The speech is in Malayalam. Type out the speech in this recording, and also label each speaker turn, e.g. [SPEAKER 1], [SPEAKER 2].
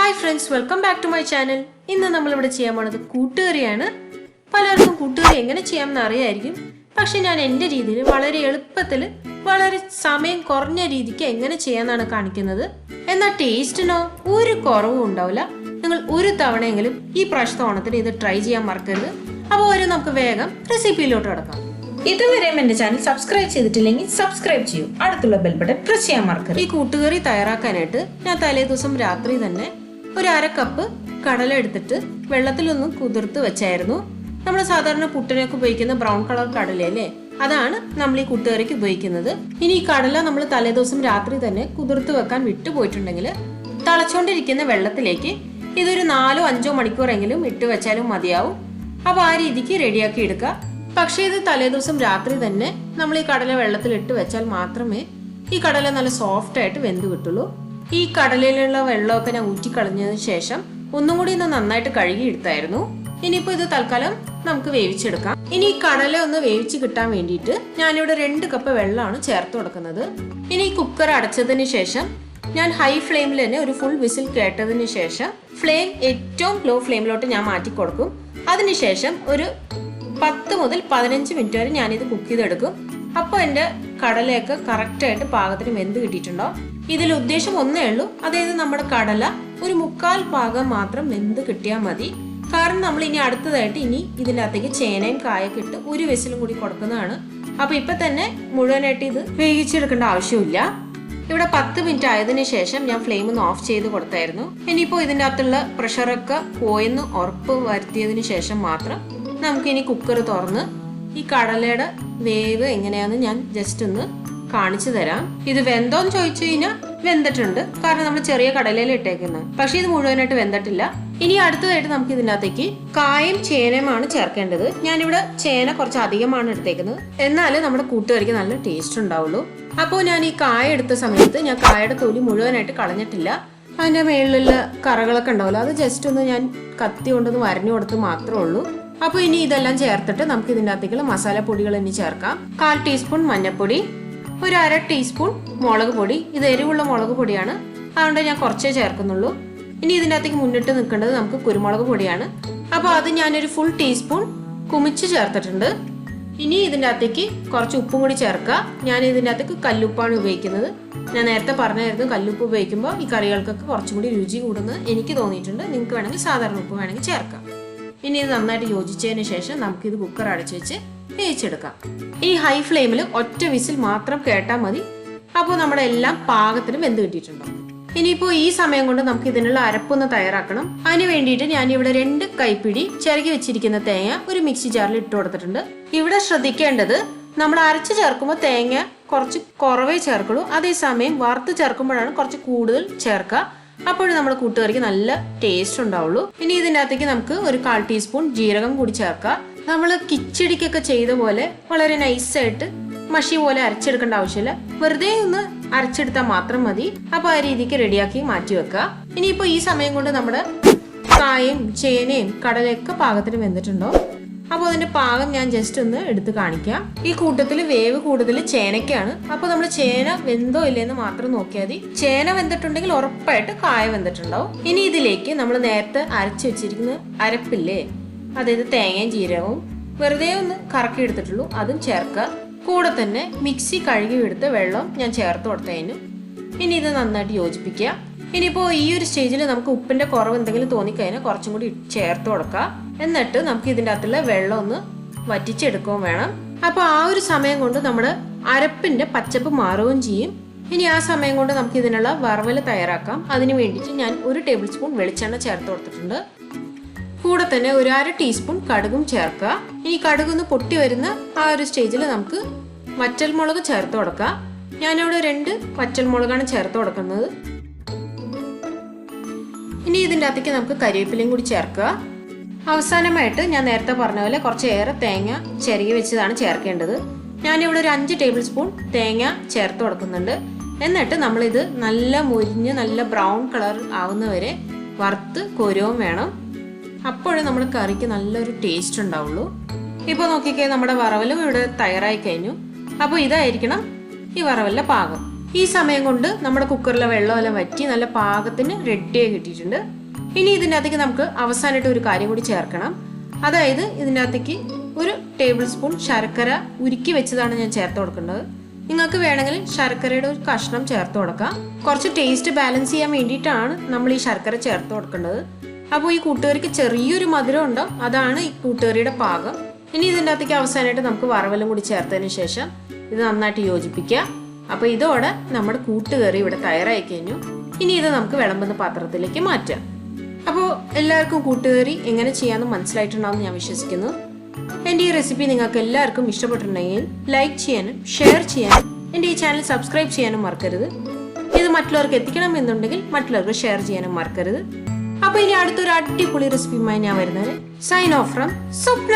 [SPEAKER 1] Hi friends, welcome back to my channel. ഇന്ന് നമ്മൾ ഇവിടെ ചെയ്യാൻ പോകുന്നത് കൂട്ടുകറിയാണ്. പലർക്കും കൂട്ടുകറി എങ്ങനെ ചെയ്യാമെന്ന് അറിയായിരിക്കും. പക്ഷെ ഞാൻ എൻ്റെ രീതിയിൽ വളരെ എളുപ്പത്തിൽ വളരെ സമയം കുറഞ്ഞ രീതിക്ക് എങ്ങനെ ചെയ്യാനാണ് കാണിക്കുന്നത്. എന്നാൽ ടേസ്റ്റിനോ ഒരു കുറവും ഉണ്ടാവില്ല. നിങ്ങൾ ഒരു തവണയെങ്കിലും ഈ പ്രാവശ്യത്തെ ഓണത്തിന് ഇത് ട്രൈ ചെയ്യാൻ മറക്കരുത്. അപ്പോൾ നമുക്ക് വേഗം റെസിപ്പിയിലോട്ട് കടക്കാം. ഇതുവരെ എൻ്റെ ചാനൽ സബ്സ്ക്രൈബ് ചെയ്തിട്ടില്ലെങ്കിൽ സബ്സ്ക്രൈബ് ചെയ്യൂ. അടുത്തുള്ള ബെൽ ബട്ടൺ പ്രസ് ചെയ്യാൻ മറക്കരുത്. ഈ കൂട്ടുകറി തയ്യാറാക്കാനായിട്ട് ഞാൻ തലേ ദിവസം രാത്രി തന്നെ ഒരു അര കപ്പ് കടല എടുത്തിട്ട് വെള്ളത്തിലൊന്നും കുതിർത്ത് വെച്ചായിരുന്നു. നമ്മൾ സാധാരണ പുട്ടിനൊക്കെ ഉപയോഗിക്കുന്ന ബ്രൗൺ കളർ കടലയല്ലേ, അതാണ് നമ്മൾ ഈ കൂട്ടുകറിക്ക് ഉപയോഗിക്കുന്നത്. ഇനി ഈ കടല നമ്മൾ തലേ ദിവസം രാത്രി തന്നെ കുതിർത്ത് വെക്കാൻ വിട്ടുപോയിട്ടുണ്ടെങ്കിൽ തിളച്ചോണ്ടിരിക്കുന്ന വെള്ളത്തിലേക്ക് ഇതൊരു 4-5 മണിക്കൂറെങ്കിലും ഇട്ട് വെച്ചാലും മതിയാവും. അപ്പോൾ ആ രീതിക്ക് റെഡിയാക്കി എടുക്കുക. പക്ഷേ ഇത് തലേ ദിവസം രാത്രി തന്നെ നമ്മൾ ഈ കടല വെള്ളത്തിൽ ഇട്ട് വെച്ചാൽ മാത്രമേ ഈ കടല നല്ല സോഫ്റ്റ് ആയിട്ട് വെന്ത് കിട്ടുള്ളൂ. ഈ കടലയിലുള്ള വെള്ളമൊക്കെ ഞാൻ ഊറ്റിക്കളഞ്ഞതിന് ശേഷം ഒന്നും കൂടി ഒന്ന് നന്നായിട്ട് കഴുകി എടുത്തായിരുന്നു. ഇനിയിപ്പോൾ ഇത് തൽക്കാലം നമുക്ക് വേവിച്ചെടുക്കാം. ഇനി ഈ കടല ഒന്ന് വേവിച്ച് കിട്ടാൻ വേണ്ടിയിട്ട് ഞാനിവിടെ 2 കപ്പ് വെള്ളമാണ് ചേർത്ത് കൊടുക്കുന്നത്. ഇനി ഈ കുക്കർ അടച്ചതിന് ശേഷം ഞാൻ ഹൈ ഫ്ലെയിമിൽ തന്നെ ഒരു ഫുൾ വിസിൽ കേട്ടതിന് ശേഷം ഫ്ലെയിം ഏറ്റവും ലോ ഫ്ലെയിമിലോട്ട് ഞാൻ മാറ്റി കൊടുക്കും. അതിനുശേഷം ഒരു 10 മുതൽ 15 മിനിറ്റ് വരെ ഞാനിത് കുക്ക് ചെയ്തെടുക്കും. അപ്പോൾ എൻ്റെ കടലയൊക്കെ കറക്റ്റായിട്ട് പാകത്തിന് വെന്ത് കിട്ടിയിട്ടുണ്ടോ. ഇതിൽ ഉദ്ദേശം ഒന്നേ ഉള്ളൂ, അതായത് നമ്മുടെ കടല ഒരു 1/4 ഭാഗം മാത്രം വെന്ത് കിട്ടിയാൽ മതി. കാരണം നമ്മൾ ഇനി അടുത്തതായിട്ട് ഇതിൻ്റെ അകത്തേക്ക് ചേനയും കായൊക്കെ ഇട്ട് ഒരു വിസിലും കൂടി കൊടുക്കുന്നതാണ്. അപ്പോൾ ഇപ്പം തന്നെ മുഴുവനായിട്ട് ഇത് വേവിച്ചെടുക്കേണ്ട ആവശ്യമില്ല. ഇവിടെ 10 മിനിറ്റ് ആയതിനു ശേഷം ഞാൻ ഫ്ലെയിം ഒന്ന് ഓഫ് ചെയ്ത് കൊടുത്തായിരുന്നു. ഇനിയിപ്പോൾ ഇതിൻ്റെ അകത്തുള്ള പ്രഷറൊക്കെ പോയെന്ന് ഉറപ്പ് വരുത്തിയതിന് ശേഷം മാത്രം നമുക്കിനി കുക്കർ തുറന്ന് ഈ കടലയുടെ വേവ് എങ്ങനെയാണെന്ന് ഞാൻ ജസ്റ്റ് ഒന്ന് കാണിച്ചു തരാം. ഇത് വെന്തോന്ന് ചോദിച്ചു കഴിഞ്ഞാൽ വെന്തിട്ടുണ്ട്, കാരണം നമ്മൾ ചെറിയ കടലയിൽ ഇട്ടേക്കുന്നത്. പക്ഷെ ഇത് മുഴുവനായിട്ട് വെന്തിട്ടില്ല. ഇനി അടുത്തതായിട്ട് നമുക്ക് ഇതിനകത്തേക്ക് കായും ചേനയുമാണ് ചേർക്കേണ്ടത്. ഞാനിവിടെ ചേന കുറച്ച് അധികമാണ് എടുത്തേക്കുന്നത്, എന്നാലേ നമ്മുടെ കൂട്ടുകറിക്ക് നല്ല ടേസ്റ്റ് ഉണ്ടാവുള്ളൂ. അപ്പോൾ ഞാൻ ഈ കായ എടുത്ത സമയത്ത് ഞാൻ കായയുടെ തൊലി മുഴുവനായിട്ട് കളഞ്ഞിട്ടില്ല. അതിൻ്റെ മേളിലുള്ള കറകളൊക്കെ ഉണ്ടാവുമല്ലോ, അത് ജസ്റ്റ് ഒന്ന് ഞാൻ കത്തി കൊണ്ടൊന്ന് വരഞ്ഞു കൊടുത്ത് മാത്രമേ ഉള്ളൂ. അപ്പോൾ ഇനി ഇതെല്ലാം ചേർത്തിട്ട് നമുക്ക് ഇതിൻ്റെ അകത്തേക്കുള്ള മസാലപ്പൊടികൾ ഇനി ചേർക്കാം. 1/4 ടീസ്പൂൺ മഞ്ഞൾപ്പൊടി, ഒരു 1/2 ടീസ്പൂൺ മുളക് പൊടി. ഇത് എരിവുള്ള മുളക് പൊടിയാണ്, അതുകൊണ്ട് ഞാൻ കുറച്ചേ ചേർക്കുന്നുള്ളൂ. ഇനി ഇതിൻ്റെ അകത്തേക്ക് മുന്നിട്ട് നിൽക്കേണ്ടത് നമുക്ക് കുരുമുളക് പൊടിയാണ്. അപ്പോൾ അത് ഞാനൊരു ഫുൾ ടീസ്പൂൺ കുമിച്ച് ചേർത്തിട്ടുണ്ട്. ഇനി ഇതിൻ്റെ അകത്തേക്ക് കുറച്ച് ഉപ്പും കൂടി ചേർക്കുക. ഞാൻ ഇതിൻ്റെ അകത്തേക്ക് കല്ലുപ്പാണ് ഉപയോഗിക്കുന്നത്. ഞാൻ നേരത്തെ പറഞ്ഞായിരുന്നു, കല്ലുപ്പ് ഉപയോഗിക്കുമ്പോൾ ഈ കറികൾക്കൊക്കെ കുറച്ചും കൂടി രുചി കൂടുന്നത് എനിക്ക് തോന്നിയിട്ടുണ്ട്. നിങ്ങൾക്ക് വേണമെങ്കിൽ സാധാരണ ഉപ്പ് വേണമെങ്കിൽ ചേർക്കാം. ഇനി ഇത് നന്നായിട്ട് യോജിച്ചതിന് ശേഷം നമുക്കിത് കുക്കർ അടച്ചു വെച്ച് വേവിച്ചെടുക്കാം. ഈ ഹൈ ഫ്ലെയിമിൽ ഒറ്റ വിസിൽ മാത്രം കേട്ടാൽ മതി. അപ്പോൾ നമ്മുടെ എല്ലാം പാകത്തിന് വെന്ത് കിട്ടിയിട്ടുണ്ടാവും. ഇനിയിപ്പോൾ ഈ സമയം കൊണ്ട് നമുക്ക് ഇതിനുള്ള അരപ്പൊന്ന് തയ്യാറാക്കണം. അതിന് വേണ്ടിയിട്ട് ഞാനിവിടെ 2 കൈപ്പിടി ചിരകി വെച്ചിരിക്കുന്ന തേങ്ങ ഒരു മിക്സി ജാറിൽ ഇട്ട് കൊടുത്തിട്ടുണ്ട്. ഇവിടെ ശ്രദ്ധിക്കേണ്ടത്, നമ്മൾ അരച്ച് ചേർക്കുമ്പോൾ തേങ്ങ കുറച്ച് കുറവേ ചേർക്കുള്ളൂ. അതേസമയം വറുത്ത് ചേർക്കുമ്പോഴാണ് കുറച്ച് കൂടുതൽ ചേർക്കുക. അപ്പോഴും നമ്മുടെ കൂട്ടുകറിക്ക് നല്ല ടേസ്റ്റ് ഉണ്ടാവുള്ളൂ. ഇനി ഇതിൻ്റെ അകത്തേക്ക് നമുക്ക് ഒരു 1/4 ടീസ്പൂൺ ജീരകം കൂടി ചേർക്കാം. നമ്മൾ കിച്ചടിക്കൊക്കെ ചെയ്ത പോലെ വളരെ നൈസായിട്ട് മഷി പോലെ അരച്ചെടുക്കേണ്ട ആവശ്യമില്ല, വെറുതെ ഒന്ന് അരച്ചെടുത്താൽ മാത്രം മതി. അപ്പോൾ ആ രീതിക്ക് റെഡിയാക്കി മാറ്റി വെക്കുക. ഇനിയിപ്പോൾ ഈ സമയം കൊണ്ട് നമ്മുടെ കായും ചേനയും കടലയൊക്കെ പാകത്തിന് വെന്തിട്ടുണ്ടോ. അപ്പോൾ അതിന്റെ പാകം ഞാൻ ജസ്റ്റ് ഒന്ന് എടുത്ത് കാണിക്കാം. ഈ കൂട്ടത്തിൽ വേവ് കൂടുതൽ ചേനയ്ക്കാണ്. അപ്പോൾ നമ്മൾ ചേന വെന്തോ ഇല്ലെന്ന് മാത്രം നോക്കിയാൽ മതി. ചേന വെന്തിട്ടുണ്ടെങ്കിൽ ഉറപ്പായിട്ട് കായ വെന്തിട്ടുണ്ടാവും. ഇനി ഇതിലേക്ക് നമ്മൾ നേരത്തെ അരച്ചു വെച്ചിരിക്കുന്ന അരപ്പില്ലേ, അതായത് തേങ്ങയും ജീരകവും വെറുതെ ഒന്ന് കറക്കി എടുത്തിട്ടുള്ളൂ, അതും ചേർക്കുക. കൂടെ തന്നെ മിക്സി കഴുകി എടുത്ത വെള്ളം ഞാൻ ചേർത്ത് കൊടുത്തതിന്. ഇനി ഇത് നന്നായിട്ട് യോജിപ്പിക്കുക. ഇനിയിപ്പോൾ ഈ ഒരു സ്റ്റേജിൽ നമുക്ക് ഉപ്പിന്റെ കുറവ് എന്തെങ്കിലും തോന്നിക്കഴിഞ്ഞാൽ കുറച്ചും കൂടി ചേർത്ത് കൊടുക്കുക. എന്നിട്ട് നമുക്ക് ഇതിൻ്റെ അകത്തുള്ള വെള്ളം ഒന്ന് വറ്റിച്ചെടുക്കുകയും വേണം. അപ്പോൾ ആ ഒരു സമയം കൊണ്ട് നമ്മുടെ അരപ്പിന്റെ പച്ചപ്പ് മാറുകയും ചെയ്യും. ഇനി ആ സമയം കൊണ്ട് നമുക്ക് ഇതിനുള്ള വറവൽ തയ്യാറാക്കാം. അതിന് വേണ്ടിയിട്ട് ഞാൻ 1 ടേബിൾ സ്പൂൺ വെളിച്ചെണ്ണ ചേർത്ത് കൊടുത്തിട്ടുണ്ട്. കൂടെ തന്നെ ഒരു 1/2 ടീസ്പൂൺ കടുകും ചേർക്കുക. ഇനി കടുകൊന്ന് പൊട്ടി വരുന്ന ആ ഒരു സ്റ്റേജിൽ നമുക്ക് വറ്റൽമുളക് ചേർത്ത് കൊടുക്കുക. ഞാനിവിടെ 2 വറ്റൽമുളകാണ് ചേർത്ത് കൊടുക്കുന്നത്. ഇനി ഇതിൻ്റെ അകത്തേക്ക് നമുക്ക് കരിവേപ്പിലയും കൂടി ചേർക്കുക. അവസാനമായിട്ട് ഞാൻ നേരത്തെ പറഞ്ഞ പോലെ കുറച്ചേറെ തേങ്ങ ചിരകി വെച്ചതാണ് ചേർക്കേണ്ടത്. ഞാനിവിടെ ഒരു 5 ടേബിൾ സ്പൂൺ തേങ്ങ ചേർത്ത് കൊടുക്കുന്നുണ്ട്. എന്നിട്ട് നമ്മളിത് നല്ല മുരിഞ്ഞ് നല്ല ബ്രൗൺ കളർ ആവുന്നവരെ വറുത്ത് കോരുകയും വേണം. അപ്പോഴേ നമ്മുടെ കറിക്ക് നല്ലൊരു ടേസ്റ്റ് ഉണ്ടാവുള്ളൂ. ഇപ്പോൾ നോക്കിക്കേ, നമ്മുടെ വറവലും ഇവിടെ തയ്യാറായി കഴിഞ്ഞു. അപ്പോൾ ഇതായിരിക്കണം ഈ വറവലിൻ്റെ പാകം. ഈ സമയം കൊണ്ട് നമ്മുടെ കുക്കറിലെ വെള്ളമെല്ലാം വറ്റി നല്ല പാകത്തിന് റെഡിയായി കിട്ടിയിട്ടുണ്ട്. ഇനി ഇതിൻ്റെ അകത്തേക്ക് നമുക്ക് അവസാനമായിട്ട് ഒരു കാര്യം കൂടി ചേർക്കണം. അതായത് ഇതിൻ്റെ അകത്തേക്ക് 1 ടേബിൾ സ്പൂൺ ശർക്കര ഉരുക്കി വെച്ചതാണ് ഞാൻ ചേർത്ത് കൊടുക്കേണ്ടത്. നിങ്ങൾക്ക് വേണമെങ്കിൽ ശർക്കരയുടെ ഒരു കഷ്ണം ചേർത്ത് കൊടുക്കാം. കുറച്ച് ടേസ്റ്റ് ബാലൻസ് ചെയ്യാൻ വേണ്ടിയിട്ടാണ് നമ്മൾ ഈ ശർക്കര ചേർത്ത് കൊടുക്കേണ്ടത്. അപ്പോൾ ഈ കൂട്ടുകറിക്ക് ചെറിയൊരു മധുരം ഉണ്ടാവും, അതാണ് ഈ കൂട്ടുകറിയുടെ പാകം. ഇനി ഇതിൻ്റെ അകത്തേക്ക് അവസാനമായിട്ട് നമുക്ക് വറവലും കൂടി ചേർത്തതിന് ശേഷം ഇത് നന്നായിട്ട് യോജിപ്പിക്കുക. അപ്പോൾ ഇതോടെ നമ്മുടെ കൂട്ടുകറി ഇവിടെ തയ്യാറായി കഴിഞ്ഞു. ഇനി ഇത് നമുക്ക് വിളമ്പുന്ന പാത്രത്തിലേക്ക് മാറ്റാം. അപ്പോൾ എല്ലാവർക്കും കൂട്ടുകറി എങ്ങനെ ചെയ്യാമെന്ന് മനസ്സിലായിട്ടുണ്ടാവും ഞാൻ വിശ്വസിക്കുന്നു. എൻ്റെ ഈ റെസിപ്പി നിങ്ങൾക്ക് എല്ലാവർക്കും ഇഷ്ടപ്പെട്ടിട്ടുണ്ടെങ്കിൽ ലൈക്ക് ചെയ്യാനും ഷെയർ ചെയ്യാനും എൻ്റെ ഈ ചാനൽ സബ്സ്ക്രൈബ് ചെയ്യാനും മറക്കരുത്. ഇത് മറ്റുള്ളവർക്ക് എത്തിക്കണം എന്നുണ്ടെങ്കിൽ മറ്റുള്ളവർക്ക് ഷെയർ ചെയ്യാനും മറക്കരുത്. അപ്പോൾ ഇനി അടുത്തൊരു അടിപൊളി റെസിപ്പിയുമായി ഞാൻ വരുന്നത്. Sign off from Swapna.